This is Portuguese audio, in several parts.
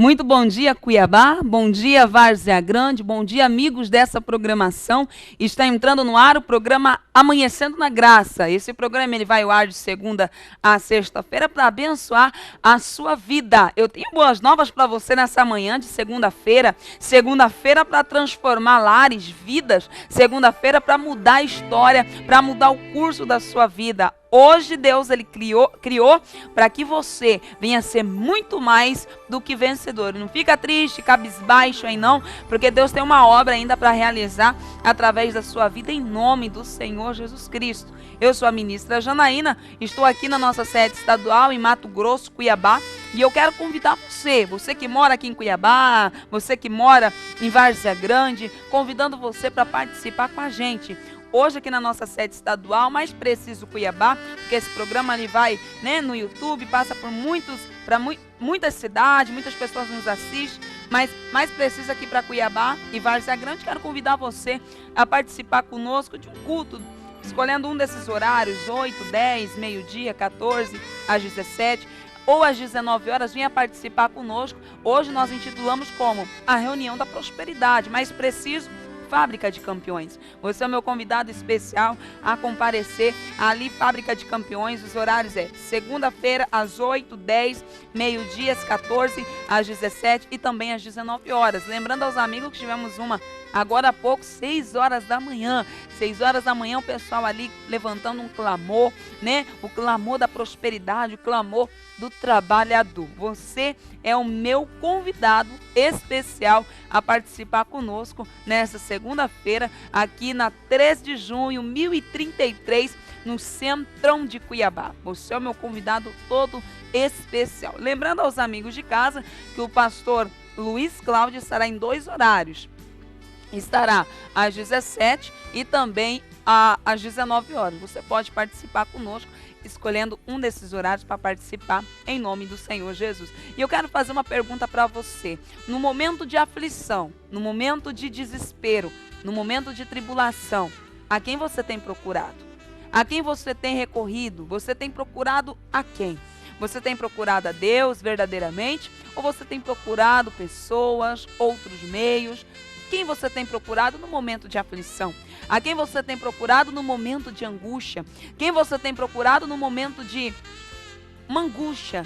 Muito bom dia, Cuiabá. Bom dia, Várzea Grande. Bom dia, amigos dessa programação. Está entrando no ar o programa Amanhecendo na Graça. Esse programa ele vai ao ar de segunda a sexta-feira para abençoar a sua vida. Eu tenho boas novas para você nessa manhã de segunda-feira. Segunda-feira para transformar lares, vidas. Segunda-feira para mudar a história, para mudar o curso da sua vida. Hoje Deus ele criou para que você venha ser muito mais do que vencedor. Não fica triste, cabisbaixo aí não, porque Deus tem uma obra ainda para realizar através da sua vida em nome do Senhor Jesus Cristo. Eu sou a ministra Janaína, estou aqui na nossa sede estadual em Mato Grosso, Cuiabá, e eu quero convidar você que mora aqui em Cuiabá, você que mora em Várzea Grande, convidando você para participar com a gente. Hoje aqui na nossa sede estadual, mais preciso Cuiabá, porque esse programa ele vai, né, no YouTube, passa por muitas cidades, muitas pessoas nos assistem, mas mais preciso aqui para Cuiabá e Várzea Grande. Quero convidar você a participar conosco de um culto, escolhendo um desses horários, 8, 10, meio-dia, 14, às 17 ou às 19 horas, venha participar conosco. Hoje nós intitulamos como a reunião da prosperidade, mais preciso, Fábrica de Campeões. Você é o meu convidado especial a comparecer ali, Fábrica de Campeões. Os horários é segunda-feira às 8, 10, meio-dia, às 14, às 17 e também às 19 horas. Lembrando aos amigos que tivemos uma agora há pouco, 6 horas da manhã. 6 horas da manhã o pessoal ali levantando um clamor, né? O clamor da prosperidade, o clamor do trabalhador. Você é o meu convidado especial a participar conosco nessa segunda-feira, aqui na 3 de junho, 1033, no Centrão de Cuiabá. Você é o meu convidado todo especial. Lembrando aos amigos de casa que o pastor Luiz Cláudio estará em 2 horários. Estará às 17 e também às 19 horas. Você pode participar conosco, escolhendo um desses horários para participar em nome do Senhor Jesus. E eu quero fazer uma pergunta para você. No momento de aflição, no momento de desespero, no momento de tribulação, a quem você tem procurado? A quem você tem recorrido? Você tem procurado a quem? Você tem procurado a Deus verdadeiramente? Ou você tem procurado pessoas, outros meios? Quem você tem procurado no momento de aflição? A quem você tem procurado no momento de angústia? Quem você tem procurado no momento de uma angústia?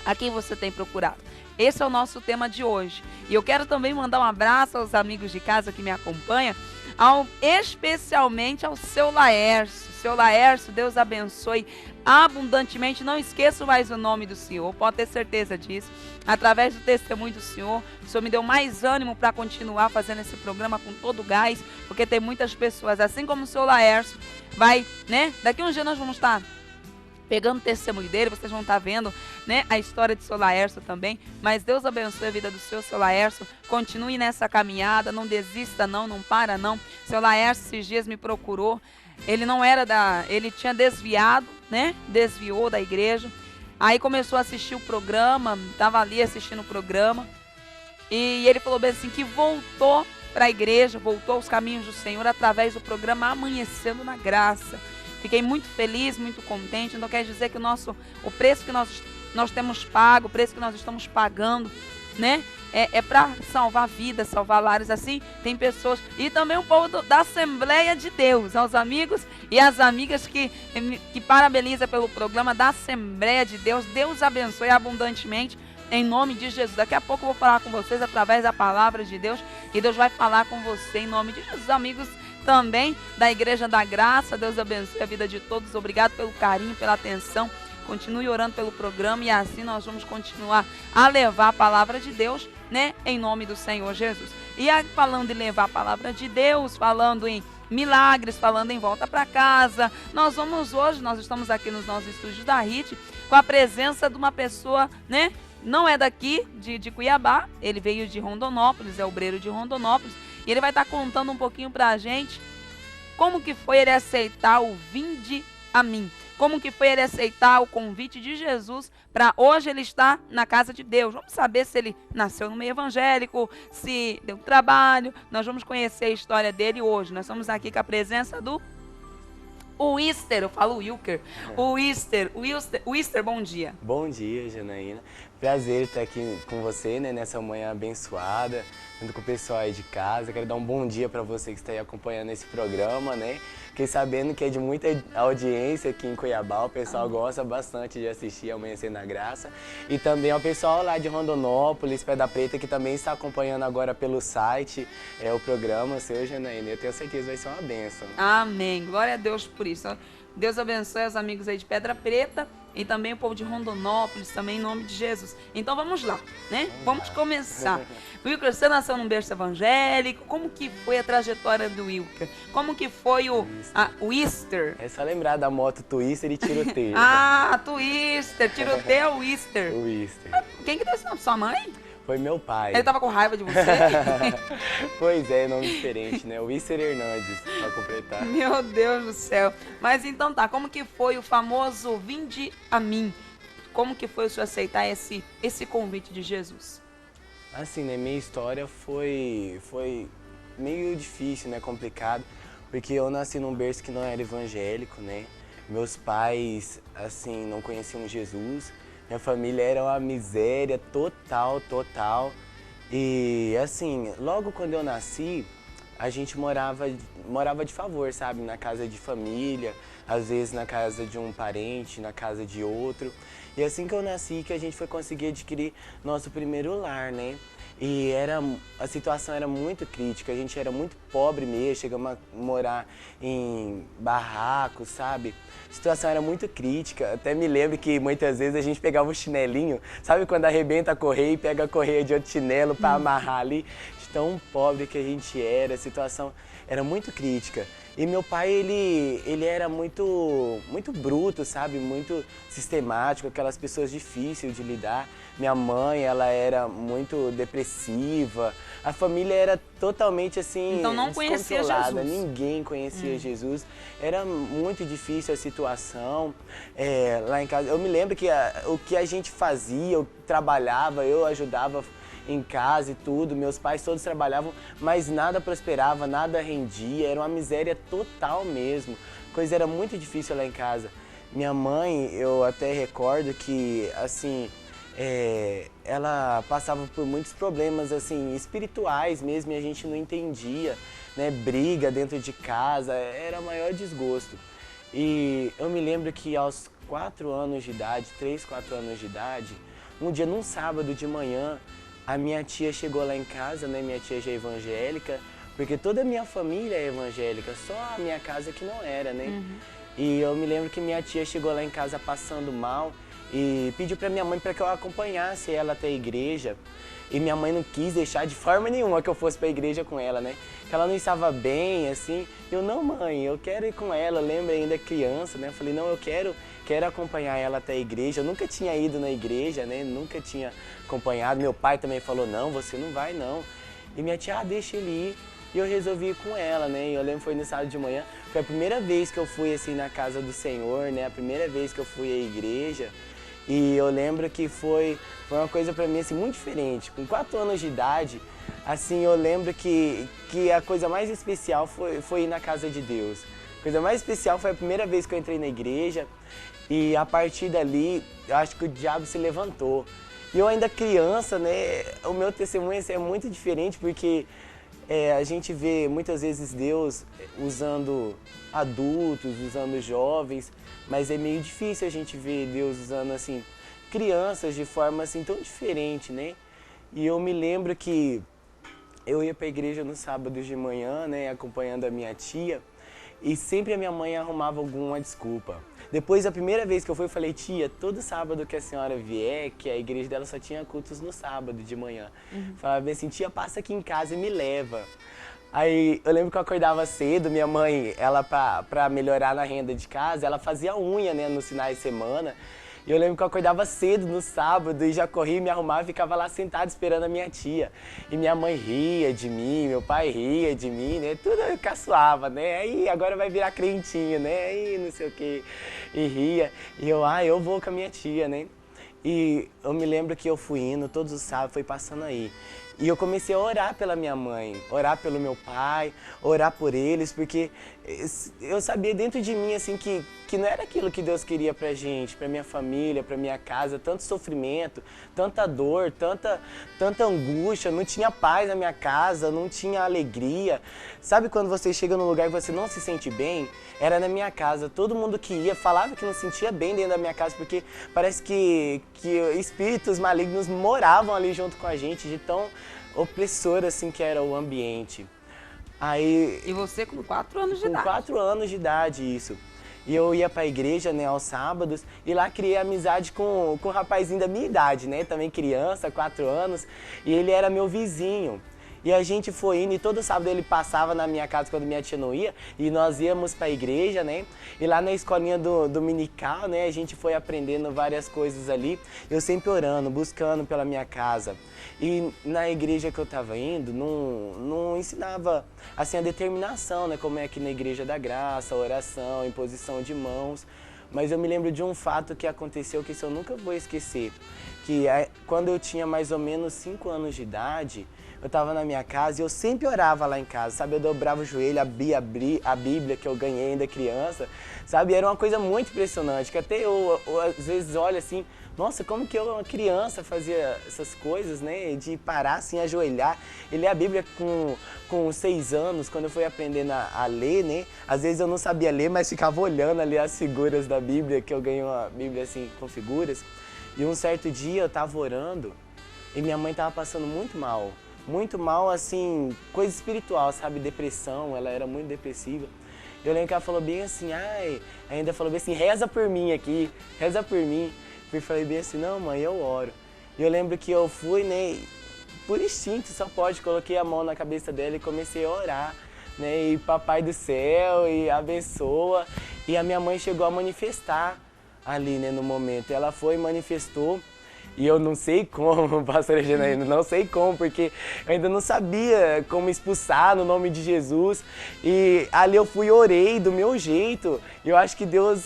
A quem você tem procurado? Esse é o nosso tema de hoje. E eu quero também mandar um abraço aos amigos de casa que me acompanham, especialmente ao seu Laércio. Seu Laércio, Deus abençoe abundantemente. Não esqueça mais o nome do Senhor, pode ter certeza disso. Através do testemunho do Senhor, o Senhor me deu mais ânimo para continuar fazendo esse programa com todo o gás, porque tem muitas pessoas, assim como o seu Laércio, vai, né? Daqui uns dias nós vamos estar pegando o testemunho dele, vocês vão estar vendo, né, a história de seu Laércio também. Mas Deus abençoe a vida do seu Laércio. Continue nessa caminhada, não desista não para não. Seu Laércio esses dias me procurou. Ele não era ele tinha desviado, né? Desviou da igreja. Aí começou a assistir o programa, estava ali assistindo o programa. E ele falou bem assim que voltou para a igreja, voltou aos caminhos do Senhor através do programa Amanhecendo na Graça. Fiquei muito feliz, muito contente. Então quer dizer que o preço que nós temos pago, o preço que nós estamos pagando, né? É para salvar vidas, salvar lares. Assim, tem pessoas, e também o povo da Assembleia de Deus, aos amigos e às amigas que parabeniza pelo programa da Assembleia de Deus. Deus abençoe abundantemente, em nome de Jesus. Daqui a pouco eu vou falar com vocês através da palavra de Deus, e Deus vai falar com você em nome de Jesus. Amigos também da Igreja da Graça, Deus abençoe a vida de todos. Obrigado pelo carinho, pela atenção. Continue orando pelo programa, e assim nós vamos continuar a levar a palavra de Deus, né, em nome do Senhor Jesus. E aí, falando em levar a palavra de Deus, falando em milagres, falando em volta para casa, nós estamos aqui nos nossos estúdios da RIT, com a presença de uma pessoa, né, não é daqui de Cuiabá, ele veio de Rondonópolis, é obreiro de Rondonópolis, e ele vai estar contando um pouquinho para a gente como que foi ele aceitar o vinde a mim. Como que foi ele aceitar o convite de Jesus para hoje ele estar na casa de Deus. Vamos saber se ele nasceu no meio evangélico, se deu trabalho. Nós vamos conhecer a história dele hoje. Nós estamos aqui com a presença do Wister, eu falo Wilker. O Wister, bom dia. Bom dia, Janaína. Prazer estar aqui com você, né, nessa manhã abençoada, junto com o pessoal aí de casa. Quero dar um bom dia para você que está aí acompanhando esse programa, né? Fiquei sabendo que é de muita audiência aqui em Cuiabá, o pessoal gosta bastante de assistir Amanhecer na Graça. E também ao pessoal lá de Rondonópolis, Pedra Preta, que também está acompanhando agora pelo site o programa, seu Janaína. Eu tenho certeza que vai ser uma bênção. Amém. Glória a Deus por isso. Deus abençoe os amigos aí de Pedra Preta e também o povo de Rondonópolis, também em nome de Jesus. Então vamos lá, né? Vamos começar. Wilker, você nasceu num berço evangélico. Como que foi a trajetória do Wilker? Como que foi o Easter? É só lembrar da moto Twister e tiroteio. Twister, tiroteio ou Easter? O Easter. Quem que deu esse nome? Sua mãe? Foi meu pai. Ele tava com raiva de você? Pois é, nome diferente, né? O Easter Hernandes, pra completar. Meu Deus do céu. Mas então tá, como que foi o famoso Vinde a mim? Como que foi o senhor aceitar esse convite de Jesus? Assim, né? Minha história foi meio difícil, né? Complicado, porque eu nasci num berço que não era evangélico, né? Meus pais, assim, não conheciam Jesus. Minha família era uma miséria total. E assim, logo quando eu nasci, a gente morava de favor, sabe? Na casa de família, às vezes na casa de um parente, na casa de outro. E assim que eu nasci, que a gente foi conseguir adquirir nosso primeiro lar, né? E a situação era muito crítica, a gente era muito pobre mesmo, chegamos a morar em barracos, sabe? A situação era muito crítica, até me lembro que muitas vezes a gente pegava o chinelinho, sabe quando arrebenta a correia e pega a correia de outro chinelo para amarrar ali? De tão pobre que a gente era, a situação era muito crítica. E meu pai, ele era muito bruto, sabe? Muito sistemático, aquelas pessoas difíceis de lidar. Minha mãe, ela era muito depressiva. A família era totalmente assim, então não conhecia Jesus. Ninguém conhecia Jesus. Era muito difícil a situação. Lá em casa, eu me lembro que o que a gente fazia, eu trabalhava, eu ajudava em casa e tudo, meus pais todos trabalhavam, mas nada prosperava, nada rendia, era uma miséria total mesmo. A coisa era muito difícil lá em casa. Minha mãe, eu até recordo que, assim, ela passava por muitos problemas, assim, espirituais mesmo, e a gente não entendia, né? Briga dentro de casa, era o maior desgosto. E eu me lembro que aos 4 anos de idade, 3, 4 anos de idade, um dia, num sábado de manhã, a minha tia chegou lá em casa, né? Minha tia já é evangélica, porque toda a minha família é evangélica, só a minha casa que não era, né? E eu me lembro que minha tia chegou lá em casa passando mal e pediu pra minha mãe para que eu acompanhasse ela até a igreja. E minha mãe não quis deixar de forma nenhuma que eu fosse pra igreja com ela, né? Que ela não estava bem, assim. Eu, não, mãe, eu quero ir com ela. Eu lembro ainda criança, né? Eu falei, não, eu quero acompanhar ela até a igreja. Eu nunca tinha ido na igreja, né? Nunca tinha acompanhado. Meu pai também falou, não, você não vai, não. E minha tia, deixa ele ir. E eu resolvi ir com ela, né? E eu lembro que foi no sábado de manhã. Foi a primeira vez que eu fui, assim, na casa do Senhor, né? A primeira vez que eu fui à igreja. E eu lembro que foi uma coisa pra mim, assim, muito diferente. Com 4 anos de idade, assim, eu lembro que a coisa mais especial foi ir na casa de Deus. A coisa mais especial foi a primeira vez que eu entrei na igreja. E a partir dali, eu acho que o diabo se levantou. E eu ainda criança, né? O meu testemunho assim, é muito diferente, porque a gente vê muitas vezes Deus usando adultos, usando jovens, mas é meio difícil a gente ver Deus usando, assim, crianças de forma, assim, tão diferente, né? E eu me lembro que eu ia para a igreja no sábado de manhã, né, acompanhando a minha tia, e sempre a minha mãe arrumava alguma desculpa. Depois, a primeira vez que eu fui, eu falei, tia, todo sábado que a senhora vier, que a igreja dela só tinha cultos no sábado de manhã. Falava bem assim, tia, passa aqui em casa e me leva. Aí eu lembro que eu acordava cedo, minha mãe, ela pra melhorar na renda de casa, ela fazia unha, né, nos finais de semana. E eu lembro que eu acordava cedo no sábado e já corria, me arrumava e ficava lá sentado esperando a minha tia. E minha mãe ria de mim, meu pai ria de mim, né? Tudo caçoava, né? Aí agora vai virar crentinho, né? Aí não sei o quê. E ria. E eu vou com a minha tia, né? E eu me lembro que eu fui indo, todos os sábados, foi passando aí. E eu comecei a orar pela minha mãe, orar pelo meu pai, orar por eles, porque eu sabia dentro de mim assim que não era aquilo que Deus queria pra gente, pra minha família, pra minha casa, tanto sofrimento, tanta dor, tanta angústia, não tinha paz na minha casa, não tinha alegria. Sabe quando você chega num lugar e você não se sente bem? Era na minha casa, todo mundo que ia falava que não sentia bem dentro da minha casa, porque parece que espíritos malignos moravam ali junto com a gente, de tão opressor assim que era o ambiente. Aí, E você com 4 anos de idade? com 4 anos de idade, isso. E eu ia pra igreja, né, aos sábados, e lá criei amizade com um rapazinho da minha idade, né, também criança, 4 anos, e ele era meu vizinho. E a gente foi indo, e todo sábado ele passava na minha casa quando minha tia não ia, e nós íamos pra igreja, né, e lá na escolinha dominical, né, a gente foi aprendendo várias coisas ali, eu sempre orando, buscando pela minha casa. E na igreja que eu estava indo, não ensinava assim a determinação, né? Como é aqui na Igreja da Graça, a oração, a imposição de mãos. Mas eu me lembro de um fato que aconteceu que isso eu nunca vou esquecer. Que quando eu tinha mais ou menos 5 anos de idade, eu estava na minha casa e eu sempre orava lá em casa, sabe? Eu dobrava o joelho, abria a Bíblia que eu ganhei ainda criança, sabe? Era uma coisa muito impressionante, que até eu às vezes olho assim, nossa, como que eu, uma criança, fazia essas coisas, né? De parar assim, ajoelhar e ler a Bíblia com 6 anos, quando eu fui aprendendo a ler, né? Às vezes eu não sabia ler, mas ficava olhando ali as figuras da Bíblia, que eu ganhei uma Bíblia assim, com figuras. E um certo dia eu estava orando e minha mãe estava passando muito mal, assim, coisa espiritual, sabe? Depressão, ela era muito depressiva. Eu lembro que ela falou bem assim, ainda falou bem assim, reza por mim aqui, reza por mim. Eu falei bem assim, não mãe, eu oro. E eu lembro que eu fui, né, por instinto, só pode, coloquei a mão na cabeça dela e comecei a orar, né, e papai do céu, e abençoa. E a minha mãe chegou a manifestar ali, né, no momento. Ela foi e manifestou. E eu não sei como, pastora Janaína, não sei como, porque eu ainda não sabia como expulsar no nome de Jesus. E ali eu fui e orei do meu jeito. E eu acho que Deus,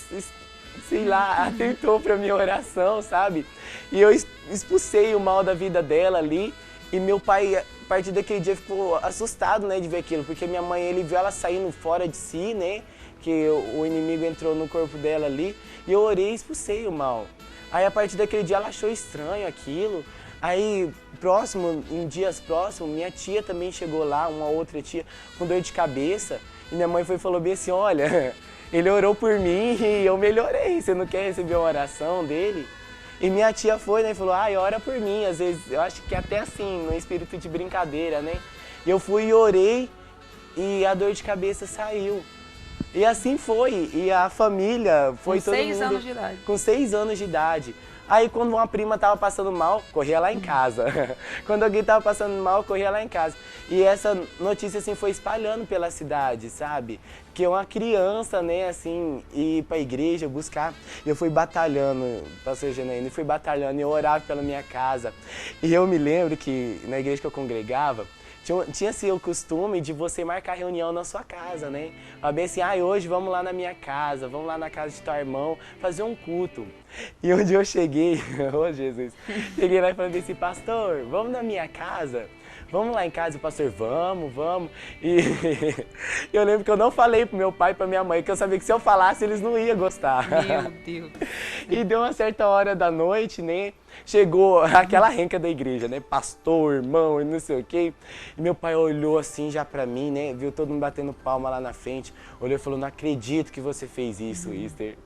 sei lá, atentou pra minha oração, sabe? E eu expulsei o mal da vida dela ali. E meu pai, a partir daquele dia, ficou assustado, né, de ver aquilo. Porque minha mãe, ele viu ela saindo fora de si, né? Que o inimigo entrou no corpo dela ali. E eu orei e expulsei o mal. Aí, a partir daquele dia, ela achou estranho aquilo. Aí, em dias próximos, minha tia também chegou lá, uma outra tia, com dor de cabeça. E minha mãe foi e falou bem assim, olha, ele orou por mim e eu melhorei. Você não quer receber uma oração dele? E minha tia foi, né, e falou, ora por mim. Às vezes, eu acho que até assim, no espírito de brincadeira, né? E eu fui e orei e a dor de cabeça saiu. E assim foi, e a família foi todo mundo... Com 6 anos de idade. Com 6 anos de idade. Aí quando uma prima tava passando mal, corria lá em casa. Quando alguém tava passando mal, corria lá em casa. E essa notícia assim foi espalhando pela cidade, sabe? Que uma criança, né, assim, ir pra igreja, buscar. Eu fui batalhando, pastor Janaína, fui batalhando, eu orava pela minha casa. E eu me lembro que na igreja que eu congregava, tinha assim o costume de você marcar reunião na sua casa, né? Bem assim, hoje vamos lá na minha casa, vamos lá na casa de teu irmão, fazer um culto. E onde eu cheguei, oh Jesus, cheguei lá e falei assim, pastor, vamos na minha casa? Vamos lá em casa, pastor, vamos. E eu lembro que eu não falei pro meu pai e pra minha mãe, que eu sabia que se eu falasse eles não iam gostar. Meu Deus. E deu uma certa hora da noite, né? Chegou aquela renca da igreja, né? Pastor, irmão e não sei o quê. E meu pai olhou assim já pra mim, né? Viu todo mundo batendo palma lá na frente. Olhou e falou, não acredito que você fez isso, Easter.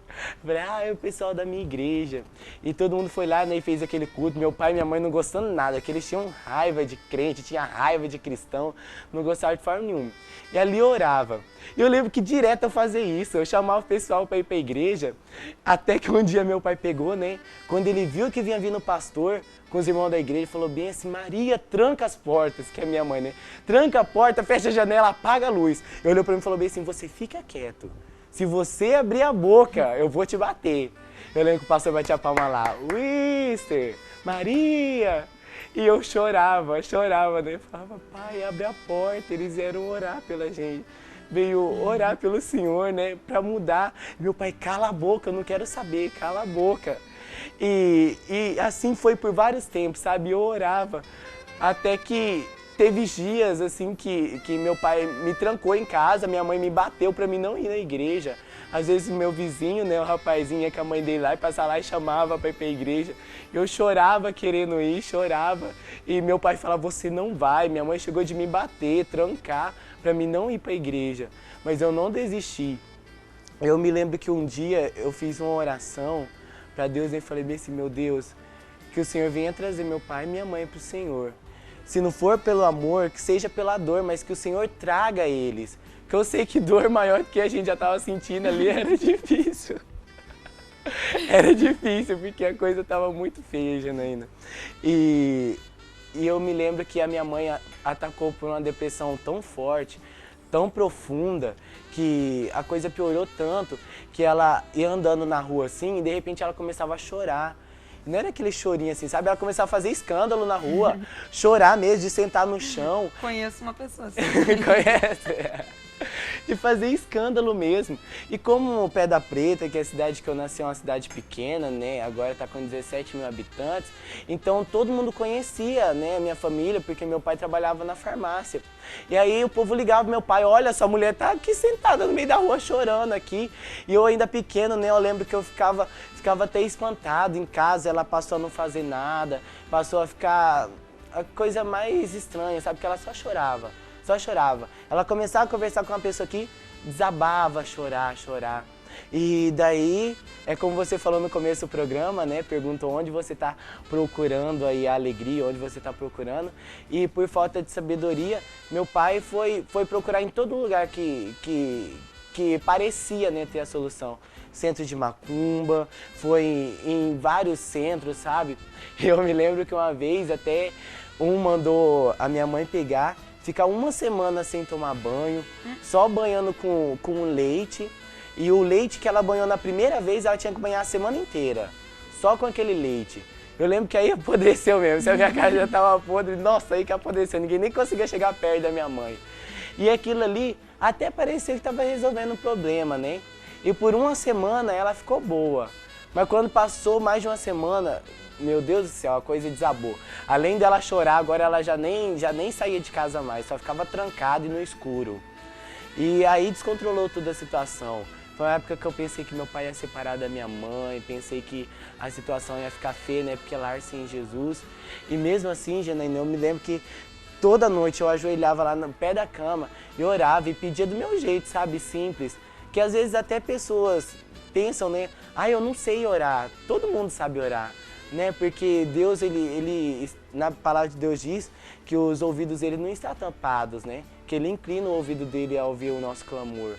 Eu falei, é o pessoal da minha igreja. E todo mundo foi lá, né, e fez aquele culto. Meu pai e minha mãe não gostando nada, que eles tinham raiva de crente, tinha raiva de cristão, não gostavam de forma nenhuma. E ali eu orava. E eu lembro que direto eu fazia isso, eu chamava o pessoal para ir para a igreja, até que um dia meu pai pegou, né, quando ele viu que vinha vindo o pastor com os irmãos da igreja, falou bem assim, Maria, tranca as portas, que é minha mãe, né, tranca a porta, fecha a janela, apaga a luz. Ele olhou para mim e falou bem assim, você fica quieto. Se você abrir a boca, eu vou te bater. Eu lembro que o pastor batia a palma lá. Wister, Maria. E eu chorava, né? Eu falava, pai, abre a porta. Eles vieram orar pela gente. Veio orar pelo Senhor, né? Pra mudar. Meu pai, cala a boca, eu não quero saber, cala a boca. E assim foi por vários tempos, sabe? Eu orava. Até que teve dias assim que meu pai me trancou em casa, minha mãe me bateu pra mim não ir na igreja. Às vezes o meu vizinho, né, o rapazinho ia com a mãe dele lá e passava lá e chamava pra ir pra igreja. Eu chorava querendo ir, chorava. E meu pai falava, você não vai. Minha mãe chegou de me bater, trancar pra mim não ir pra igreja. Mas eu não desisti. Eu me lembro que um dia eu fiz uma oração pra Deus e falei assim, meu Deus, que o Senhor venha trazer meu pai e minha mãe pro Senhor. Se não for pelo amor, que seja pela dor, mas que o Senhor traga eles. Porque eu sei que dor maior do que a gente já estava sentindo ali era difícil. Era difícil, porque a coisa estava muito feia, Janaína. E eu me lembro que a minha mãe atacou por uma depressão tão forte, tão profunda, que a coisa piorou tanto, que ela ia andando na rua assim e de repente ela começava a chorar. Não era aquele chorinho assim, sabe? Ela começava a fazer escândalo na rua, chorar mesmo, de sentar no chão. Conheço uma pessoa assim. Conhece? De fazer escândalo mesmo. E como Pedra Preta, que é a cidade que eu nasci, é uma cidade pequena, né? Agora está com 17 mil habitantes. Então todo mundo conhecia, né, a minha família, porque meu pai trabalhava na farmácia. E aí o povo ligava pro meu pai, olha, essa mulher tá aqui sentada no meio da rua chorando aqui. E eu ainda pequeno, né, eu lembro que eu ficava até espantado em casa, ela passou a não fazer nada, passou a ficar a coisa mais estranha, sabe? Porque ela só chorava. Só chorava. Ela começava a conversar com uma pessoa aqui, desabava a chorar, chorar. E daí, é como você falou no começo do programa, né? Perguntou onde você está procurando aí a alegria, onde você está procurando. E por falta de sabedoria, meu pai foi procurar em todo lugar que parecia, né, ter a solução. Centro de macumba, foi em vários centros, sabe? Eu me lembro que uma vez até mandou a minha mãe pegar, ficar uma semana sem tomar banho, só banhando com leite. E o leite que ela banhou na primeira vez, ela tinha que banhar a semana inteira, só com aquele leite. Eu lembro que aí apodreceu mesmo, se a minha casa já estava podre, nossa, aí que apodreceu, ninguém nem conseguia chegar perto da minha mãe. E aquilo ali até parecia que estava resolvendo o problema, né? E por uma semana ela ficou boa, mas quando passou mais de uma semana, meu Deus do céu, a coisa desabou. Além dela chorar, agora ela já nem saía de casa mais, só ficava trancada e no escuro. E aí descontrolou toda a situação. Foi uma época que eu pensei que meu pai ia separar da minha mãe, pensei que a situação ia ficar feia, né, porque lar sem Jesus. E mesmo assim, Janaína, eu me lembro que toda noite eu ajoelhava lá no pé da cama e orava e pedia do meu jeito, sabe, simples. Que às vezes até pessoas pensam, né, eu não sei orar, todo mundo sabe orar. Né? Porque Deus, ele, na palavra de Deus diz que os ouvidos dele não estão tampados, né? Que ele inclina o ouvido dele a ouvir o nosso clamor.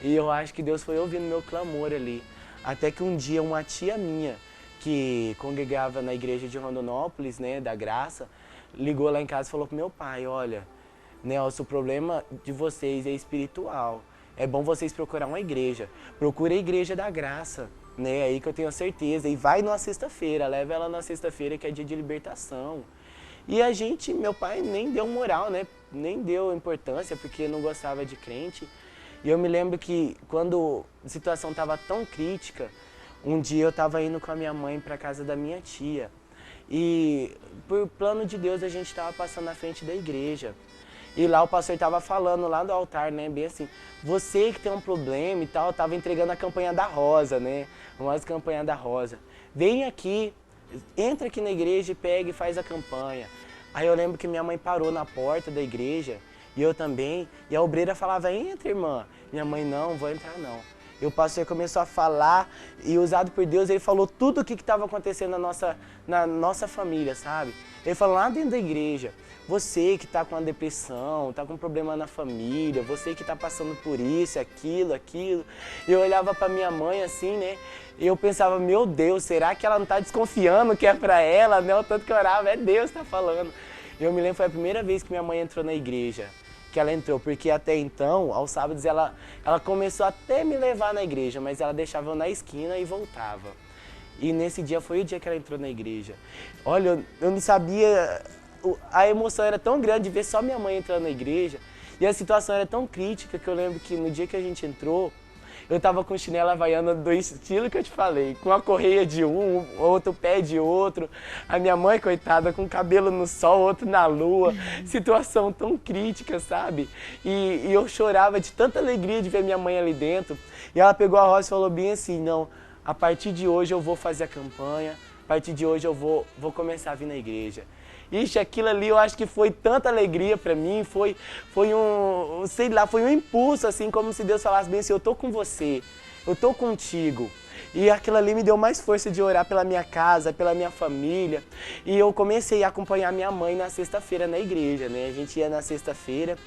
E eu acho que Deus foi ouvindo meu clamor ali. Até que um dia uma tia minha, que congregava na igreja de Rondonópolis, né, da Graça, ligou lá em casa e falou pro meu pai, olha, Nelson, o problema de vocês é espiritual. É bom vocês procurar uma igreja. Procure a igreja da Graça. Né, aí que eu tenho certeza, e vai numa sexta-feira, leva ela na sexta-feira que é dia de libertação. E a gente, meu pai nem deu moral, né, nem deu importância porque não gostava de crente. E eu me lembro que quando a situação estava tão crítica, um dia eu estava indo com a minha mãe para casa da minha tia. E por plano de Deus a gente estava passando na frente da igreja. E lá o pastor estava falando lá do altar, né, bem assim, você que tem um problema e tal, estava entregando a campanha da Rosa, né, uma campanha da Rosa. Vem aqui, entra aqui na igreja e pega e faz a campanha. Aí eu lembro que minha mãe parou na porta da igreja, e eu também, e a obreira falava, entra irmã. Minha mãe, não vou entrar não. E o pastor começou a falar, e usado por Deus, ele falou tudo o que estava acontecendo na nossa família, sabe? Ele falou lá dentro da igreja, você que está com uma depressão, está com um problema na família, você que está passando por isso, aquilo. Eu olhava para minha mãe assim, né? E eu pensava, meu Deus, será que ela não está desconfiando que é para ela, né? O tanto que eu orava, é Deus que está falando. E eu me lembro, foi a primeira vez que minha mãe entrou na igreja. Que ela entrou, porque até então, aos sábados, ela começou até me levar na igreja, mas ela deixava eu na esquina e voltava. E nesse dia foi o dia que ela entrou na igreja. Olha, eu não sabia, a emoção era tão grande de ver só minha mãe entrando na igreja, e a situação era tão crítica que eu lembro que no dia que a gente entrou, eu tava com chinela havaiana do estilo que eu te falei, com a correia de um, outro pé de outro. A minha mãe, coitada, com o cabelo no sol, outro na lua. Situação tão crítica, sabe? E eu chorava de tanta alegria de ver minha mãe ali dentro. E ela pegou a rosa e falou bem assim, não, a partir de hoje eu vou fazer a campanha, a partir de hoje eu vou começar a vir na igreja. Ixi, aquilo ali eu acho que foi tanta alegria pra mim, foi um, sei lá, foi um impulso, assim, como se Deus falasse bem assim, eu tô com você, eu tô contigo. E aquilo ali me deu mais força de orar pela minha casa, pela minha família. E eu comecei a acompanhar minha mãe na sexta-feira na igreja, né? A gente ia na sexta-feira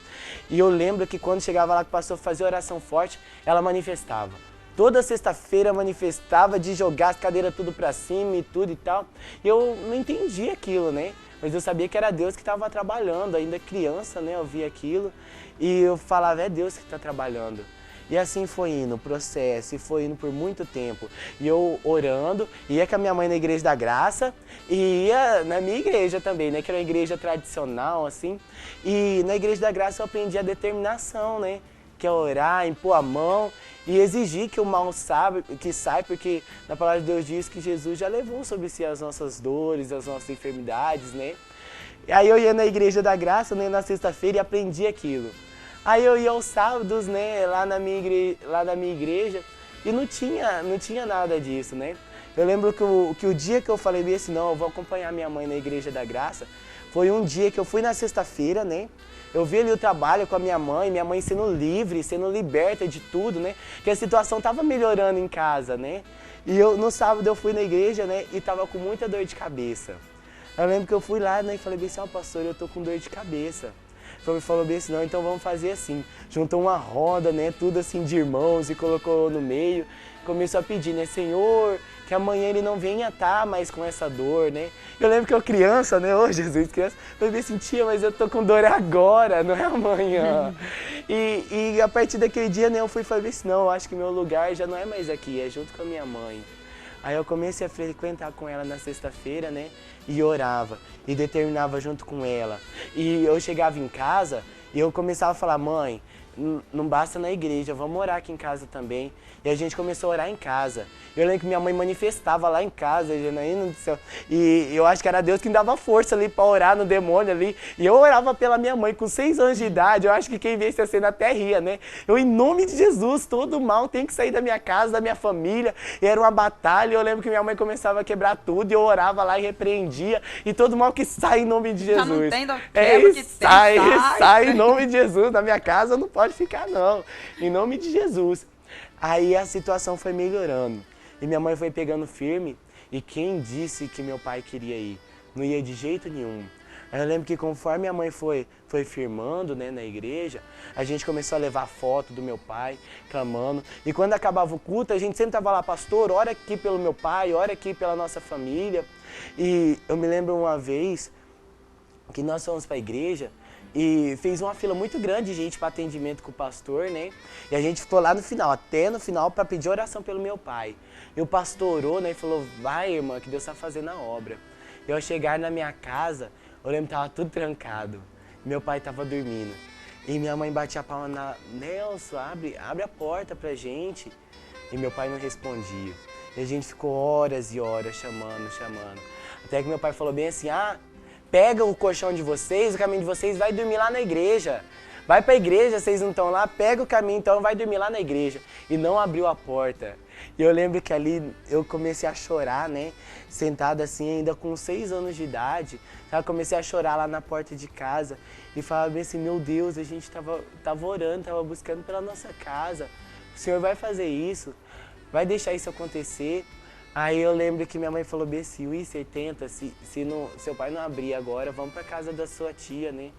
e eu lembro que quando chegava lá que o pastor fazia oração forte, ela manifestava. Toda sexta-feira manifestava de jogar as cadeiras tudo pra cima e tudo e tal. E eu não entendi aquilo, né? Mas eu sabia que era Deus que estava trabalhando, ainda criança, né? Eu via aquilo e eu falava, é Deus que está trabalhando. E assim foi indo o processo, e foi indo por muito tempo. E eu orando, ia com a minha mãe na Igreja da Graça e ia na minha igreja também, né? Que era uma igreja tradicional, assim. E na Igreja da Graça eu aprendi a determinação, né? Que é orar, impor a mão e exigir que o mal que sai, porque na palavra de Deus diz que Jesus já levou sobre si as nossas dores, as nossas enfermidades, né? E aí eu ia na Igreja da Graça, né, na sexta-feira e aprendi aquilo. Aí eu ia aos sábados, né, lá na minha igreja e não tinha nada disso, né? Eu lembro que o dia que eu falei bem assim, não, eu vou acompanhar minha mãe na Igreja da Graça, foi um dia que eu fui na sexta-feira, né? Eu vi ali o trabalho com a minha mãe sendo livre, sendo liberta de tudo, né? Que a situação tava melhorando em casa, né? E no sábado eu fui na igreja, né? E tava com muita dor de cabeça. Eu lembro que eu fui lá, né? E falei bem assim, pastor, eu tô com dor de cabeça. Ele falou bem assim, não, então vamos fazer assim. Juntou uma roda, né? Tudo assim de irmãos e colocou no meio. Começou a pedir, né? Senhor, que amanhã ele não venha estar mais com essa dor, né? Eu lembro que eu criança, né? Ô Jesus, criança, eu me sentia, mas eu tô com dor agora, não é amanhã. E a partir daquele dia, né, eu fui e falei assim, não, eu acho que meu lugar já não é mais aqui, é junto com a minha mãe. Aí eu comecei a frequentar com ela na sexta-feira, né? E orava, e determinava junto com ela. E eu chegava em casa e eu começava a falar, mãe, não basta na igreja, vamos orar aqui em casa também. E a gente começou a orar em casa. Eu lembro que minha mãe manifestava lá em casa, Janaína do céu. E eu acho que era Deus que me dava força ali para orar no demônio ali. E eu orava pela minha mãe com 6 anos de idade. Eu acho que quem vê essa cena até ria, né? Eu, em nome de Jesus, todo mal tem que sair da minha casa, da minha família. E era uma batalha. Eu lembro que minha mãe começava a quebrar tudo. E eu orava lá e repreendia. E todo mal que sai em nome de Jesus. Já não tem, quebra que sai em nome de Jesus. Na minha casa não pode ficar, não. Em nome de Jesus. Aí a situação foi melhorando. E minha mãe foi pegando firme. E quem disse que meu pai queria ir? Não ia de jeito nenhum. Aí eu lembro que conforme minha mãe foi firmando, né, na igreja, a gente começou a levar foto do meu pai, clamando. E quando acabava o culto, a gente sempre estava lá, pastor, ora aqui pelo meu pai, ora aqui pela nossa família. E eu me lembro uma vez que nós fomos para a igreja e fez uma fila muito grande de gente para atendimento com o pastor, né? E a gente ficou lá no final, até no final, para pedir oração pelo meu pai. E o pastor orou, né, e falou, vai, irmã, que Deus está fazendo a obra. E ao chegar na minha casa, eu lembro que estava tudo trancado. Meu pai estava dormindo. E minha mãe batia a palma na... Nelson, abre a porta pra gente. E meu pai não respondia. E a gente ficou horas e horas chamando. Até que meu pai falou bem assim, pega o colchão de vocês, o caminho de vocês, vai dormir lá na igreja. Vai pra igreja, vocês não estão lá, pega o caminho, então vai dormir lá na igreja. E não abriu a porta. E eu lembro que ali eu comecei a chorar, né? Sentada assim, ainda com 6 anos de idade. Eu comecei a chorar lá na porta de casa. E falava bem assim, meu Deus, a gente tava orando, tava buscando pela nossa casa. O Senhor vai fazer isso? Vai deixar isso acontecer? Aí eu lembro que minha mãe falou bem assim, ui, 70, se seu pai não abrir agora, vamos pra casa da sua tia, né?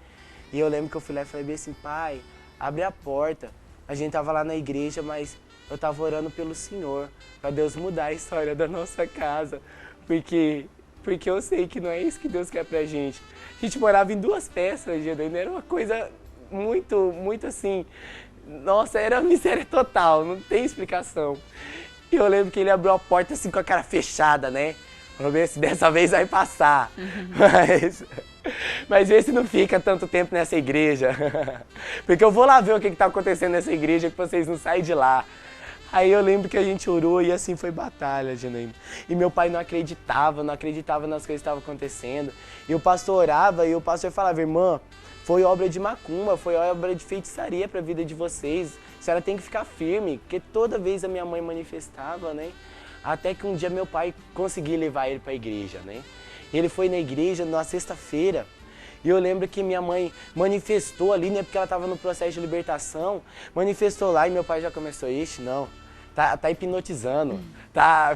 E eu lembro que eu fui lá e falei bem assim, pai, abre a porta. A gente tava lá na igreja, mas eu tava orando pelo Senhor, pra Deus mudar a história da nossa casa. Porque eu sei que não é isso que Deus quer pra gente. A gente morava em 2 peças, Janaína, era uma coisa muito, muito assim, nossa, era uma miséria total, não tem explicação. E eu lembro que ele abriu a porta assim com a cara fechada, né? Vamos ver se dessa vez vai passar. Mas vê se não fica tanto tempo nessa igreja. Porque eu vou lá ver o que está acontecendo nessa igreja, que vocês não saem de lá. Aí eu lembro que a gente orou e assim foi batalha, Janaína. E meu pai não acreditava nas coisas que estavam acontecendo. E o pastor orava e o pastor falava, irmã, foi obra de macumba, foi obra de feitiçaria para a vida de vocês. A senhora tem que ficar firme, porque toda vez a minha mãe manifestava, né? Até que um dia meu pai conseguiu levar ele para a igreja, né? Ele foi na igreja na sexta-feira. E eu lembro que minha mãe manifestou ali, né? Porque ela estava no processo de libertação. Manifestou lá e meu pai já começou, ixi, não. Tá hipnotizando,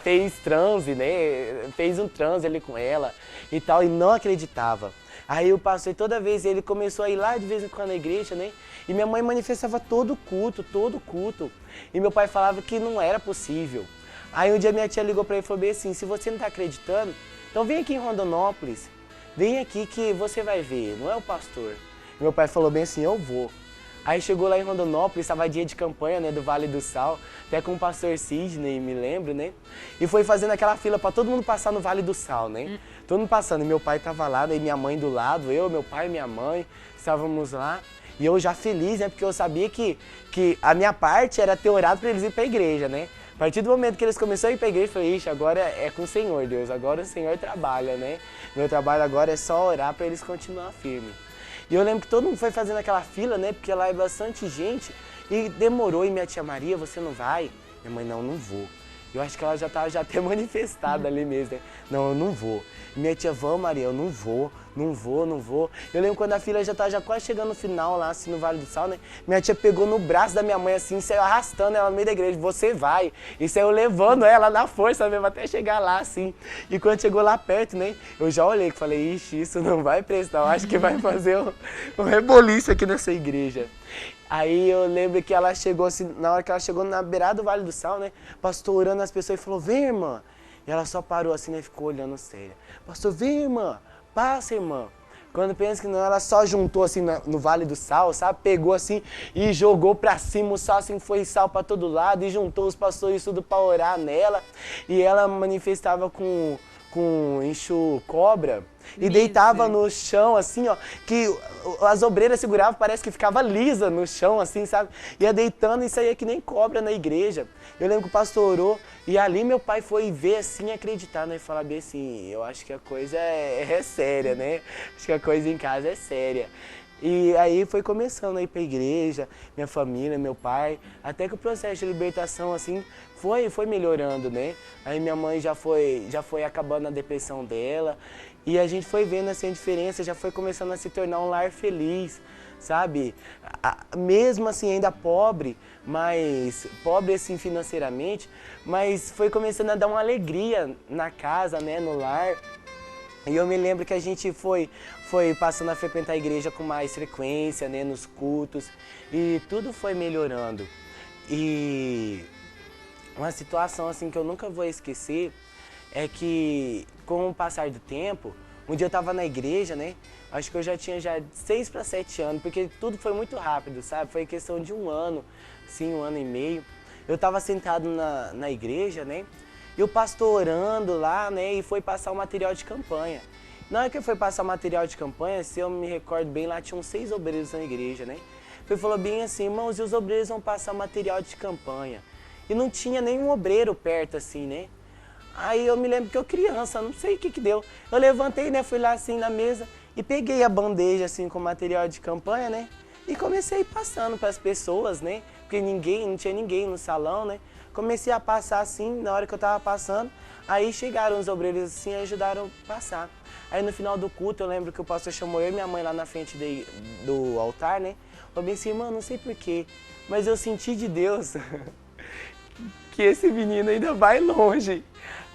fez transe, né? Fez um transe ali com ela e tal, e não acreditava. Aí o pastor, toda vez, ele começou a ir lá de vez em quando na igreja, né? E minha mãe manifestava todo culto. E meu pai falava que não era possível. Aí um dia minha tia ligou pra ele e falou bem assim, se você não tá acreditando, então vem aqui em Rondonópolis, vem aqui que você vai ver, não é o pastor. E meu pai falou bem assim, eu vou. Aí chegou lá em Rondonópolis, estava dia de campanha, né, do Vale do Sal, até com o pastor Sidney, me lembro, né? E foi fazendo aquela fila para todo mundo passar no Vale do Sal, né? Todo mundo passando, e meu pai estava lá, né, e minha mãe do lado, eu, meu pai e minha mãe, estávamos lá. E eu já feliz, né, porque eu sabia que a minha parte era ter orado para eles ir para a igreja, né? A partir do momento que eles começaram a ir para a igreja, eu falei, ixi, agora é com o Senhor, Deus, agora o Senhor trabalha, né? Meu trabalho agora é só orar para eles continuar firmes. E eu lembro que todo mundo foi fazendo aquela fila, né? Porque lá é bastante gente. E demorou. E minha tia Maria, você não vai? Minha mãe, não vou. Eu acho que ela já estava até manifestada ali mesmo, né? Não, eu não vou. E minha tia, vamos, Maria, eu não vou. Eu lembro quando a fila já estava já quase chegando no final lá, assim, no Vale do Sal, né? Minha tia pegou no braço da minha mãe, assim, saiu arrastando ela no meio da igreja. Você vai. E saiu levando ela na força mesmo, até chegar lá, assim. E quando chegou lá perto, né? Eu já olhei e falei, ixi, isso não vai prestar. Eu acho que vai fazer um reboliço aqui nessa igreja. Aí eu lembro que ela chegou assim, na hora que ela chegou na beirada do Vale do Sal, né? Pastor orando as pessoas e falou, vem, irmã. E ela só parou assim, né? Ficou olhando séria. Pastor, vem, irmã. Passa, irmã. Quando pensa que não, ela só juntou assim no Vale do Sal, sabe? Pegou assim e jogou pra cima, o sal assim foi sal pra todo lado e juntou os pastores tudo pra orar nela. E ela manifestava com enxo cobra e deitava no chão assim, ó, que as obreiras seguravam, parece que ficava lisa no chão assim, sabe? Ia deitando e saía que nem cobra na igreja. Eu lembro que o pastor orou e ali meu pai foi ver assim, acreditar, né? E falar bem assim, eu acho que a coisa é séria, né? Acho que a coisa em casa é séria. E aí foi começando a ir pra igreja, minha família, meu pai, até que o processo de libertação, assim, foi melhorando, né? Aí minha mãe já foi acabando a depressão dela e a gente foi vendo, assim, a diferença, já foi começando a se tornar um lar feliz, sabe? Mesmo assim, ainda pobre, mas pobre, assim, financeiramente, mas foi começando a dar uma alegria na casa, né, no lar. E eu me lembro que a gente foi passando a frequentar a igreja com mais frequência, né, nos cultos, e tudo foi melhorando. E uma situação assim que eu nunca vou esquecer é que, com o passar do tempo, um dia eu estava na igreja, né, acho que eu já tinha 6 para 7 anos, porque tudo foi muito rápido, sabe? Foi questão de um ano, sim, 1 ano e meio. Eu estava sentado na igreja, né, e o pastor orando lá, né, e foi passar o material de campanha. Na hora que foi passar o material de campanha, se eu me recordo bem, lá tinham 6 obreiros na igreja, né? Ele falou bem assim, irmãos, e os obreiros vão passar o material de campanha. E não tinha nenhum obreiro perto assim, né? Aí eu me lembro que eu criança, não sei o que deu. Eu levantei, né, fui lá assim na mesa e peguei a bandeja assim com o material de campanha, né? E comecei a ir passando para as pessoas, né? Porque não tinha ninguém no salão, né? Comecei a passar assim, na hora que eu tava passando, aí chegaram os obreiros assim e ajudaram a passar. Aí no final do culto, eu lembro que o pastor chamou eu e minha mãe lá na frente do altar, né? Eu pensei, irmã, não sei porquê, mas eu senti de Deus que esse menino ainda vai longe.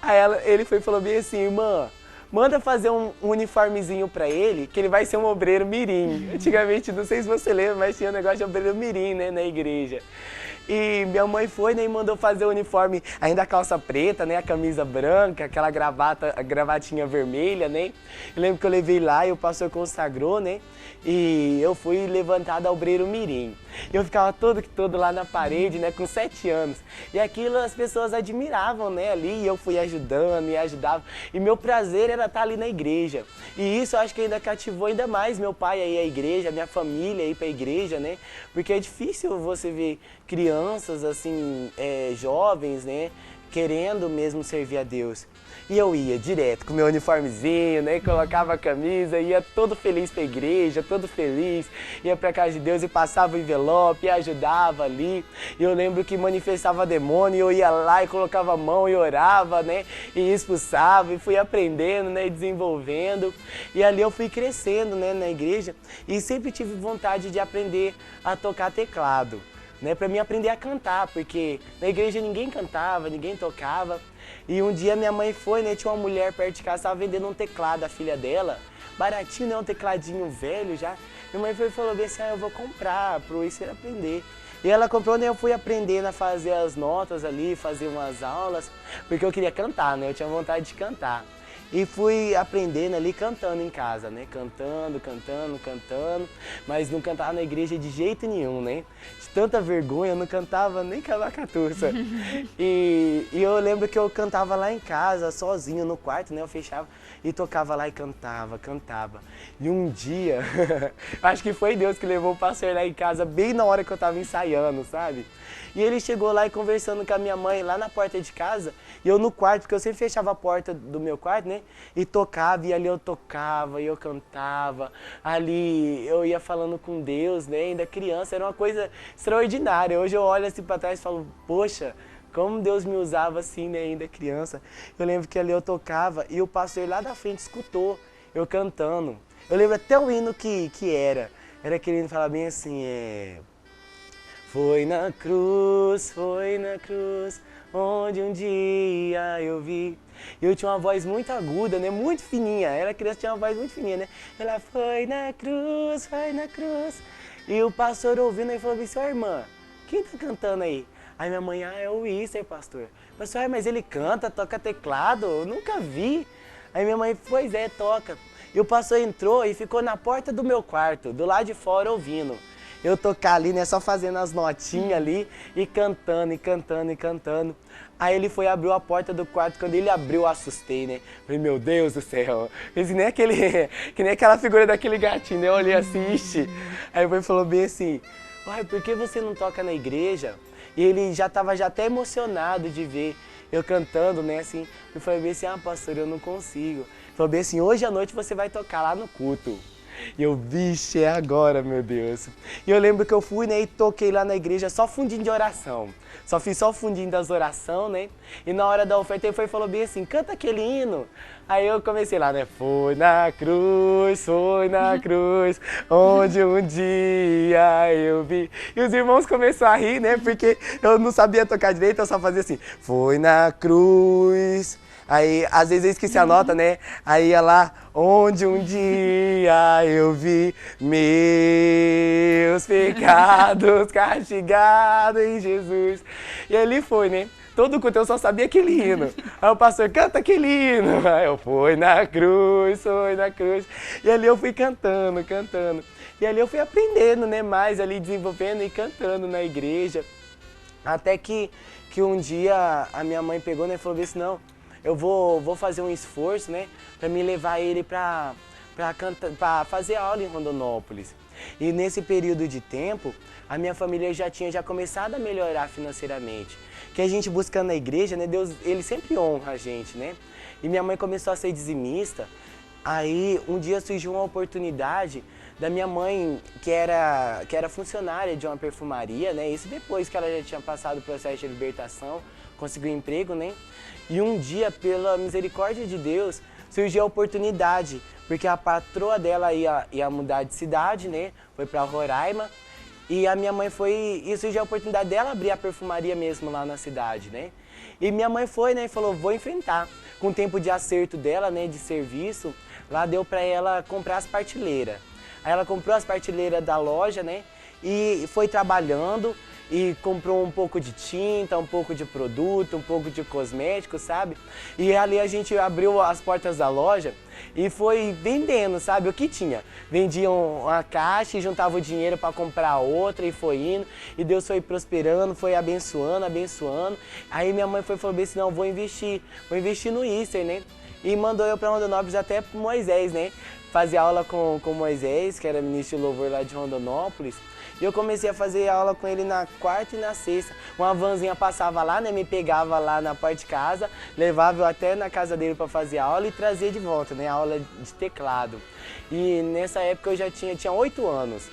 Aí ele falou bem assim, irmã, manda fazer um uniformezinho pra ele, que ele vai ser um obreiro mirim. Antigamente, não sei se você lembra, mas tinha um negócio de obreiro mirim, né, na igreja. E minha mãe foi, né, e mandou fazer o uniforme, ainda a calça preta, né, a camisa branca, aquela a gravatinha vermelha, né. Eu lembro que eu levei lá e o pastor consagrou, né, e eu fui levantado ao obreiro mirim. Eu ficava todo lá na parede, né, com 7 anos. E aquilo as pessoas admiravam, né, ali, e eu fui ajudando e ajudava. E meu prazer era estar ali na igreja. E isso eu acho que ainda cativou ainda mais meu pai a ir à igreja, minha família a ir para a igreja, né? Porque é difícil você ver crianças, assim, jovens, né, querendo mesmo servir a Deus. E eu ia direto com meu uniformezinho, né? Colocava a camisa, ia todo feliz pra igreja, todo feliz. Ia pra casa de Deus e passava o envelope, e ajudava ali. E eu lembro que manifestava demônio, e eu ia lá e colocava a mão e orava, né? E expulsava, e fui aprendendo, né? E desenvolvendo. E ali eu fui crescendo, né? Na igreja. E sempre tive vontade de aprender a tocar teclado, né? Pra mim aprender a cantar, porque na igreja ninguém cantava, ninguém tocava. E um dia minha mãe foi, né, tinha uma mulher perto de casa, estava vendendo um teclado, a filha dela, baratinho, né, um tecladinho velho já. Minha mãe foi e falou bem assim, eu vou comprar pro Isser aprender. E ela comprou, né, eu fui aprendendo a fazer as notas ali, fazer umas aulas, porque eu queria cantar, né, eu tinha vontade de cantar. E fui aprendendo ali, cantando em casa, né? Cantando, mas não cantava na igreja de jeito nenhum, né? De tanta vergonha, eu não cantava nem calacatuça. E eu lembro que eu cantava lá em casa, sozinho, no quarto, né? Eu fechava e tocava lá e cantava. E um dia, acho que foi Deus que levou o pastor lá em casa, bem na hora que eu tava ensaiando, sabe? E ele chegou lá e conversando com a minha mãe lá na porta de casa, e eu no quarto, porque eu sempre fechava a porta do meu quarto, né? E tocava, e ali eu tocava, e eu cantava. Ali eu ia falando com Deus, né? Ainda criança, era uma coisa extraordinária. Hoje eu olho assim para trás e falo, poxa, como Deus me usava assim, né? Ainda criança. Eu lembro que ali eu tocava e o pastor lá da frente escutou eu cantando. Eu lembro até o hino que era. Era querendo falar bem assim, Foi na cruz, onde um dia eu vi. Eu tinha uma voz muito aguda, né? Muito fininha. Era criança, tinha uma voz muito fininha, né? Ela foi na cruz. E o pastor ouvindo e falou assim, sua irmã, quem tá cantando aí? Aí minha mãe, é o Isser, pastor. Pastor, mas ele canta, toca teclado? Eu nunca vi. Aí minha mãe, pois é, toca. E o pastor entrou e ficou na porta do meu quarto, do lado de fora, ouvindo. Eu tocar ali, né, só fazendo as notinhas ali e cantando. Aí ele foi abrir a porta do quarto, quando ele abriu eu assustei, né? Falei, meu Deus do céu, esse nem que nem aquela figura daquele gatinho, né? Eu olhei assim, ixi. Aí ele falou bem assim, uai, por que você não toca na igreja? E ele já estava até emocionado de ver eu cantando, né, assim. Eu falei bem assim, pastor, eu não consigo. Ele falou bem assim, hoje à noite você vai tocar lá no culto. E eu, vixe, é agora, meu Deus. E eu lembro que eu fui, né, e toquei lá na igreja só fundinho de oração. Só fiz só o fundinho das orações, né? E na hora da oferta ele foi e falou bem assim, canta aquele hino. Aí eu comecei lá, né? Foi na cruz, onde um dia eu vi. E os irmãos começaram a rir, né? Porque eu não sabia tocar direito, eu só fazia assim, foi na cruz. Aí, às vezes eu esqueci a nota, né? Aí ia lá, onde um dia eu vi meus pecados castigados em Jesus. E ali foi, né? Todo culto eu só sabia aquele hino. Aí o pastor, canta aquele hino. Aí eu, foi na cruz. E ali eu fui cantando. E ali eu fui aprendendo, né? Mais ali, desenvolvendo e cantando na igreja. Até que um dia a minha mãe pegou, né? E falou assim, não, eu vou fazer um esforço, né, para me levar ele para fazer aula em Rondonópolis. E nesse período de tempo, a minha família já começado a melhorar financeiramente. Que a gente buscando na igreja, né, Deus, ele sempre honra a gente, né? E minha mãe começou a ser dizimista. Aí um dia surgiu uma oportunidade da minha mãe, que era funcionária de uma perfumaria, né? Isso depois que ela já tinha passado o processo de libertação, conseguiu um emprego, né? E um dia, pela misericórdia de Deus, surgiu a oportunidade, porque a patroa dela ia mudar de cidade, né? Foi para Roraima. E a minha mãe foi, e surgiu a oportunidade dela abrir a perfumaria mesmo lá na cidade, né? E minha mãe foi, né, e falou, vou enfrentar. Com o tempo de acerto dela, né, de serviço, lá deu para ela comprar as partilheiras. Aí ela comprou as partilheiras da loja, né, e foi trabalhando. e comprou um pouco de tinta, um pouco de produto, um pouco de cosmético, sabe? E ali a gente abriu as portas da loja e foi vendendo, sabe? O que tinha? Vendiam uma caixa e juntava o dinheiro para comprar outra e foi indo. E Deus foi prosperando, foi abençoando, abençoando. Aí minha mãe falou bem assim, não, vou investir no Easter, né? E mandou eu para Rondonópolis até pro Moisés, né? Fazer aula com Moisés, que era ministro de louvor lá de Rondonópolis. E eu comecei a fazer aula com ele na quarta e na sexta. Uma vanzinha passava lá, né? Me pegava lá na parte de casa, levava eu até na casa dele para fazer aula e trazia de volta, né? Aula de teclado. E nessa época eu já tinha 8 anos.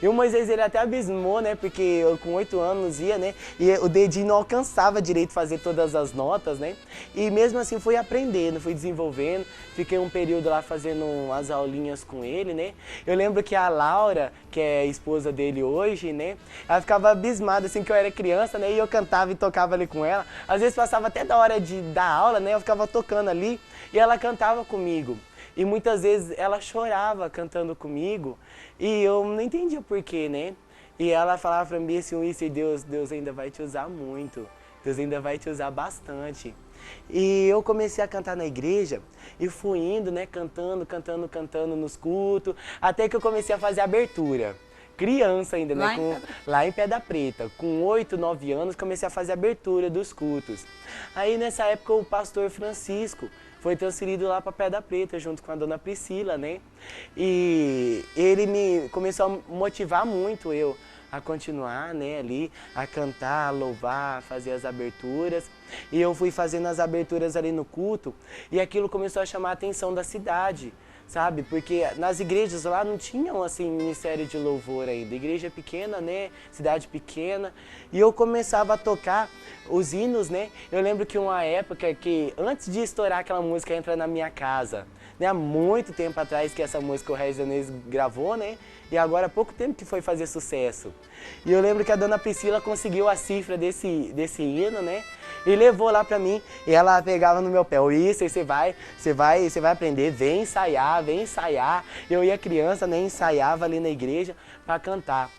E o Moisés, ele até abismou, né? Porque eu com 8 anos ia, né? E o dedinho não alcançava direito fazer todas as notas, né? E mesmo assim fui aprendendo, fui desenvolvendo. Fiquei um período lá fazendo umas aulinhas com ele, né? Eu lembro que a Laura, que é a esposa dele hoje, né? Ela ficava abismada, assim, que eu era criança, né? E eu cantava e tocava ali com ela. Às vezes passava até da hora de dar aula, né? Eu ficava tocando ali e ela cantava comigo. E muitas vezes ela chorava cantando comigo e eu não entendia por quê, né? E ela falava pra mim assim, Deus ainda vai te usar muito, Deus ainda vai te usar bastante. E eu comecei a cantar na igreja e fui indo, né, cantando nos cultos, até que eu comecei a fazer abertura. Criança ainda, né? Lá em Pedra Preta. Com 8, 9 anos, comecei a fazer a abertura dos cultos. Aí nessa época o pastor Francisco foi transferido lá para Pedra Preta, junto com a dona Priscila, né? E ele começou a motivar muito eu a continuar, né, ali, a cantar, a louvar, a fazer as aberturas. E eu fui fazendo as aberturas ali no culto e aquilo começou a chamar a atenção da cidade, sabe? Porque nas igrejas lá não tinham, assim, ministério de louvor ainda. Igreja pequena, né? Cidade pequena. E eu começava a tocar os hinos, né? Eu lembro que uma época que, antes de estourar aquela música Entra na Minha Casa, né? Há muito tempo atrás que essa música o Regis Danês gravou, né? E agora há pouco tempo que foi fazer sucesso. E eu lembro que a dona Priscila conseguiu a cifra desse hino, né? E levou lá pra mim, e ela pegava no meu pé, isso, você vai aprender, vem ensaiar. Eu ia criança, né, ensaiava ali na igreja pra cantar.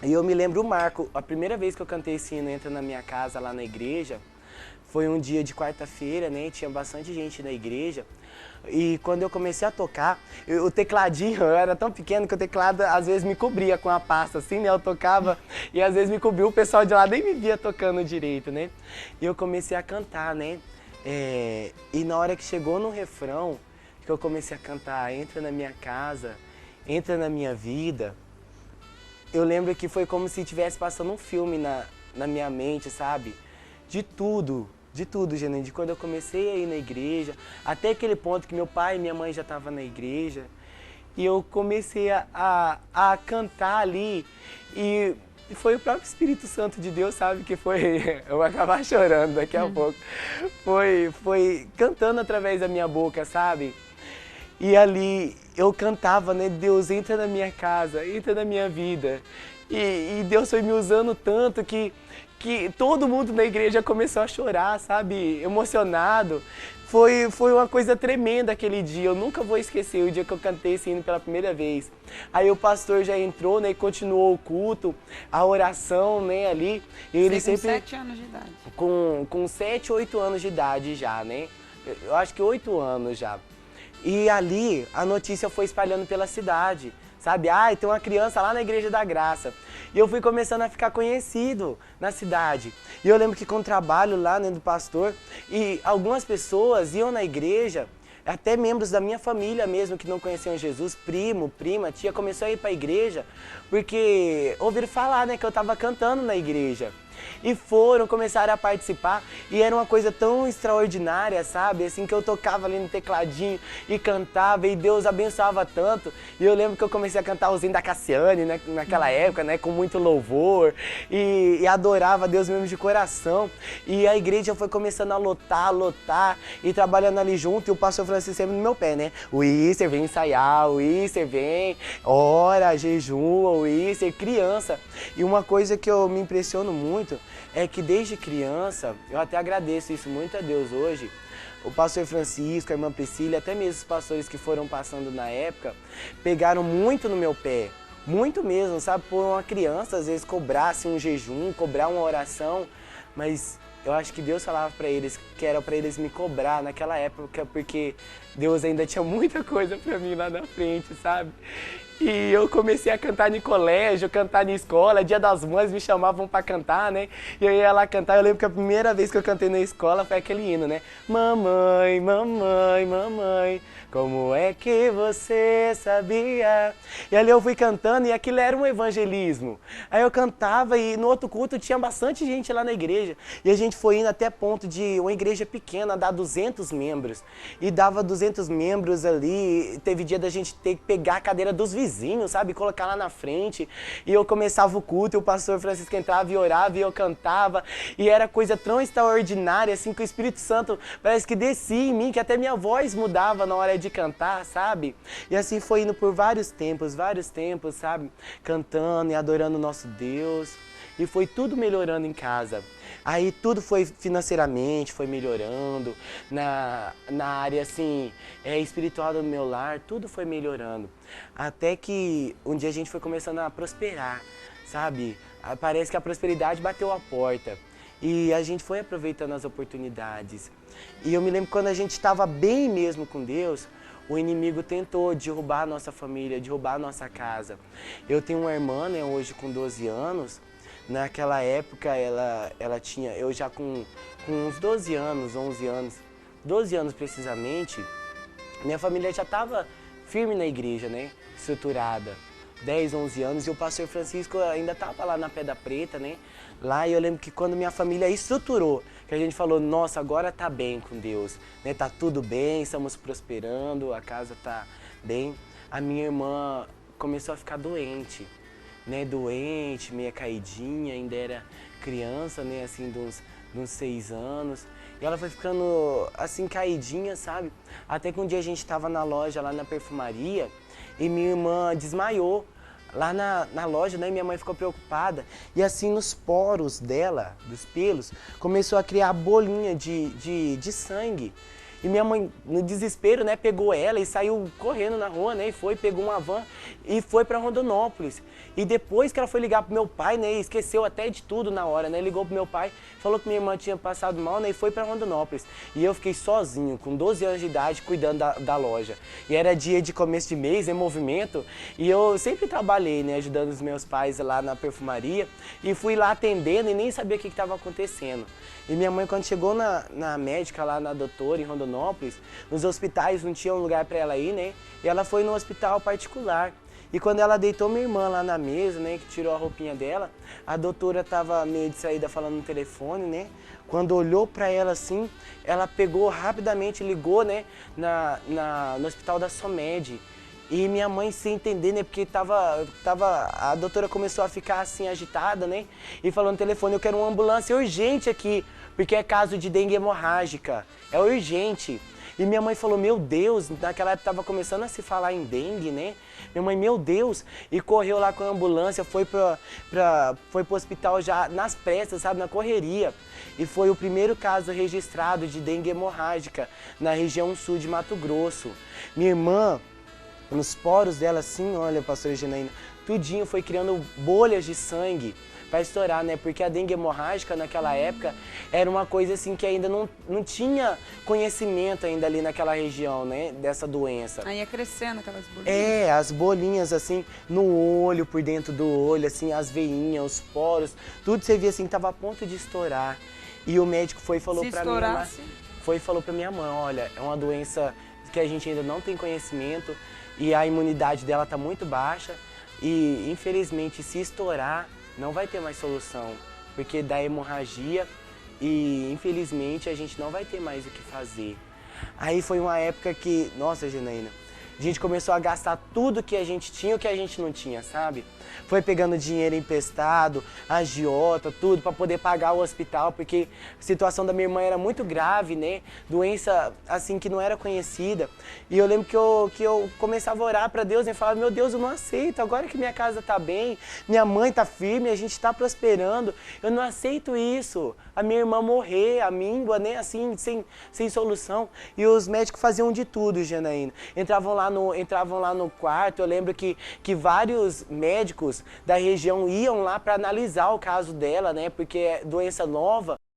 E eu me lembro o Marco, a primeira vez que eu cantei esse hino Entra na Minha Casa lá na igreja, foi um dia de quarta-feira, né, tinha bastante gente na igreja. E quando eu comecei a tocar, o tecladinho, eu era tão pequeno que o teclado às vezes me cobria com a pasta, assim, né? Eu tocava e às vezes me cobriu, o pessoal de lá nem me via tocando direito, né? E eu comecei a cantar, né? E na hora que chegou no refrão, que eu comecei a cantar Entra na Minha Casa, Entra na Minha Vida, eu lembro que foi como se estivesse passando um filme na minha mente, sabe? De tudo, Janine, de quando eu comecei a ir na igreja, até aquele ponto que meu pai e minha mãe já estavam na igreja, e eu comecei a cantar ali, e foi o próprio Espírito Santo de Deus, sabe, que foi, eu vou acabar chorando daqui a pouco, foi cantando através da minha boca, sabe? E ali eu cantava, né, Deus entra na minha casa, entra na minha vida, e Deus foi me usando tanto que todo mundo na igreja começou a chorar, sabe, emocionado. Foi uma coisa tremenda aquele dia, eu nunca vou esquecer o dia que eu cantei esse hino pela primeira vez. Aí o pastor já entrou, né, e continuou o culto, a oração, né, ali. E ele Você sempre... com 7 anos de idade. Com 7, 8 anos de idade já, né, eu acho que 8 anos já. E ali a notícia foi espalhando pela cidade. Sabe, tem uma criança lá na Igreja da Graça. E eu fui começando a ficar conhecido na cidade. E eu lembro que com o trabalho lá, né, do pastor, e algumas pessoas iam na igreja, até membros da minha família mesmo que não conheciam Jesus, primo, prima, tia, começou a ir para a igreja, porque ouviram falar, né, que eu estava cantando na igreja. E começaram a participar, e era uma coisa tão extraordinária, sabe? Assim, que eu tocava ali no tecladinho e cantava, e Deus abençoava tanto. E eu lembro que eu comecei a cantar os hinos da Cassiane, né, naquela época, né, com muito louvor, e adorava Deus mesmo de coração. E a igreja foi começando a lotar, e trabalhando ali junto, e o pastor Francisco sempre no meu pé, né? O Easter vem ensaiar, o Easter vem, ora, jejua, o Easter, criança. E uma coisa que eu me impressiono muito é que desde criança, eu até agradeço isso muito a Deus hoje, o pastor Francisco, a irmã Priscila, até mesmo os pastores que foram passando na época, pegaram muito no meu pé. muito mesmo, sabe? Por uma criança, às vezes, cobrar assim, um jejum, cobrar uma oração, mas eu acho que Deus falava para eles que era para eles me cobrar naquela época, porque Deus ainda tinha muita coisa para mim lá na frente, sabe? E eu comecei a cantar no colégio, cantar na escola, Dia das Mães me chamavam para cantar, né? E eu ia lá cantar, eu lembro que a primeira vez que eu cantei na escola foi aquele hino, né? Mamãe, mamãe, mamãe, como é que você sabia? E ali eu fui cantando e aquilo era um evangelismo. Aí eu cantava e no outro culto tinha bastante gente lá na igreja. E a gente foi indo até ponto de uma igreja pequena dar 200 membros. E dava 200 membros ali, teve dia da gente ter que pegar a cadeira dos vizinhos, sabe? Colocar lá na frente. E eu começava o culto e o pastor Francisco entrava e orava e eu cantava. E era coisa tão extraordinária, assim, que o Espírito Santo parece que descia em mim, que até minha voz mudava na hora de cantar, sabe? E assim foi indo por vários tempos, sabe? Cantando e adorando o nosso Deus. E foi tudo melhorando em casa. Aí tudo foi financeiramente, foi melhorando. Na área, assim, espiritual do meu lar, tudo foi melhorando. Até que um dia a gente foi começando a prosperar, sabe? Parece que a prosperidade bateu a porta. E a gente foi aproveitando as oportunidades. E eu me lembro quando a gente estava bem mesmo com Deus, o inimigo tentou derrubar a nossa família, derrubar a nossa casa. Eu tenho uma irmã, né, hoje com 12 anos. Naquela época ela tinha, eu já com uns 12 anos, 11 anos, 12 anos precisamente, minha família já estava firme na igreja, né, estruturada. 10, 11 anos e o pastor Francisco ainda estava lá na Pedra Preta, né? Lá e eu lembro que quando minha família estruturou, que a gente falou, nossa, agora tá bem com Deus, né? Tá tudo bem, estamos prosperando, a casa tá bem. A minha irmã começou a ficar doente, né? Doente, meio caidinha, ainda era criança, né? Assim, de uns 6 anos. E ela foi ficando assim, caidinha, sabe? Até que um dia a gente tava na loja, lá na perfumaria, e minha irmã desmaiou lá na loja, né? Minha mãe ficou preocupada. E assim, nos poros dela, dos pelos, começou a criar bolinha de sangue. E minha mãe, no desespero, né, pegou ela e saiu correndo na rua, né, e pegou uma van e foi para Rondonópolis. E depois que ela foi ligar pro meu pai, né, esqueceu até de tudo na hora, né, ligou pro meu pai, falou que minha irmã tinha passado mal, né, e foi para Rondonópolis. E eu fiquei sozinho, com 12 anos de idade, cuidando da loja. E era dia de começo de mês, em movimento, e eu sempre trabalhei, né, ajudando os meus pais lá na perfumaria, e fui lá atendendo e nem sabia o que estava acontecendo. E minha mãe, quando chegou na médica, lá na doutora, em Rondonópolis, nos hospitais não tinha um lugar para ela ir, né? E ela foi no hospital particular. E quando ela deitou minha irmã lá na mesa, né, que tirou a roupinha dela, a doutora estava meio distraída falando no telefone, né? Quando olhou para ela assim, ela pegou rapidamente, ligou, né, no hospital da Somed. E minha mãe sem entender, né, porque a doutora começou a ficar assim agitada, né, e falou no telefone, eu quero uma ambulância urgente aqui, porque é caso de dengue hemorrágica, é urgente. E minha mãe falou, meu Deus, naquela época estava começando a se falar em dengue, né, minha mãe, meu Deus, e correu lá com a ambulância, foi pro hospital já nas pressas, sabe, na correria. E foi o primeiro caso registrado de dengue hemorrágica na região sul de Mato Grosso. Minha irmã, nos poros dela assim, olha, pastora Janaína, tudinho foi criando bolhas de sangue para estourar, né? Porque a dengue hemorrágica naquela época era uma coisa assim que ainda não tinha conhecimento ainda ali naquela região, né? Dessa doença. Aí ia crescendo aquelas bolinhas. É, as bolinhas assim, no olho, por dentro do olho, assim, as veinhas, os poros, tudo você via assim, tava a ponto de estourar. E o médico foi e falou para minha mãe, falou para minha mãe, olha, é uma doença que a gente ainda não tem conhecimento, e a imunidade dela está muito baixa e, infelizmente, se estourar, não vai ter mais solução, porque dá hemorragia e, infelizmente, a gente não vai ter mais o que fazer. Aí foi uma época que, nossa, Janaína, a gente começou a gastar tudo que a gente tinha e o que a gente não tinha, sabe? Foi pegando dinheiro emprestado, agiota, tudo, para poder pagar o hospital, porque a situação da minha irmã era muito grave, né? Doença, assim, que não era conhecida. E eu lembro que eu começava a orar para Deus e falava, meu Deus, eu não aceito, agora que minha casa tá bem, minha mãe tá firme, a gente tá prosperando, eu não aceito isso. A minha irmã morrer, a míngua, né? Assim, sem solução. E os médicos faziam de tudo, Janaína. Entravam lá entravam lá no quarto. Eu lembro que vários médicos da região iam lá para analisar o caso dela, né? Porque é doença nova.